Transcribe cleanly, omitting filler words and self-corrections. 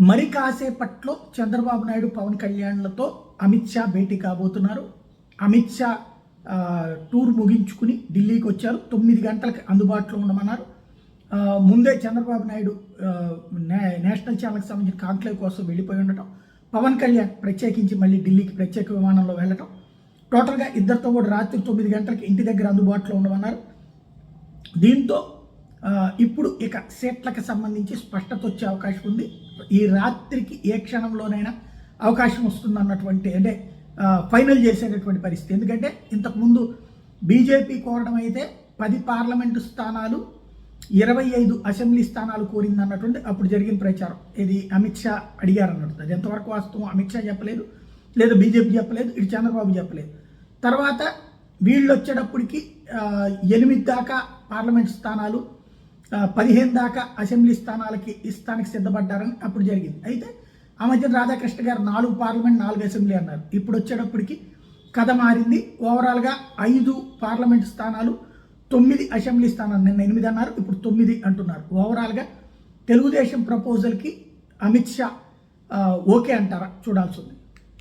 మరి కాసేపట్లో చంద్రబాబు నాయుడు పవన్ కళ్యాణ్లతో అమిత్ షా భేటీ కాబోతున్నారు. అమిత్ షా టూర్ ముగించుకుని ఢిల్లీకి వచ్చారు. 9 గంటలకు అందుబాటులో ఉండమన్నారు. ముందే చంద్రబాబు నాయుడు నేషనల్ ఛానల్కి సంబంధించిన కాంక్లేవ్ కోసం వెళ్ళిపోయి ఉండటం, పవన్ కళ్యాణ్ ప్రత్యేకించి మళ్ళీ ఢిల్లీకి ప్రత్యేక విమానంలో వెళ్ళటం, టోటల్గా ఇద్దరితో కూడా రాత్రి 9 గంటలకు ఇంటి దగ్గర అందుబాటులో ఉండమన్నారు. దీంతో ఇప్పుడు ఇక సీట్లకు సంబంధించి స్పష్టత వచ్చే అవకాశం ఉంది. ఈ రాత్రికి ఏ క్షణంలోనైనా అవకాశం వస్తుందన్నటువంటి, అంటే ఫైనల్ చేసేటటువంటి పరిస్థితి. ఎందుకంటే ఇంతకుముందు బీజేపీ కోరడం అయితే 10 పార్లమెంటు స్థానాలు 25 అసెంబ్లీ స్థానాలు కోరిందన్నటువంటి అప్పుడు జరిగిన ప్రచారం. ఇది అమిత్ షా అడిగారు అన్నట్టు. అది ఎంతవరకు వాస్తవం అమిత్ షా చెప్పలేదు, లేదా బీజేపీ చెప్పలేదు, ఇటు చంద్రబాబు చెప్పలేదు. తర్వాత వీళ్ళు వచ్చేటప్పటికి 8 దాకా పార్లమెంట్ స్థానాలు, 15 దాకా అసెంబ్లీ స్థానాలకి ఇస్తానికి సిద్ధపడ్డారని అప్పుడు జరిగింది. అయితే ఆ మధ్య రాధాకృష్ణ గారు 4 పార్లమెంట్ 4 అసెంబ్లీ అన్నారు. ఇప్పుడు వచ్చేటప్పటికి కథ మారింది. ఓవరాల్గా 5 పార్లమెంట్ స్థానాలు, 9 అసెంబ్లీ స్థానాలు. నిన్న 8 అన్నారు, ఇప్పుడు 9 అంటున్నారు. ఓవరాల్గా తెలుగుదేశం ప్రపోజల్కి అమిత్ షా ఓకే అంటారా, చూడాల్సి ఉంది.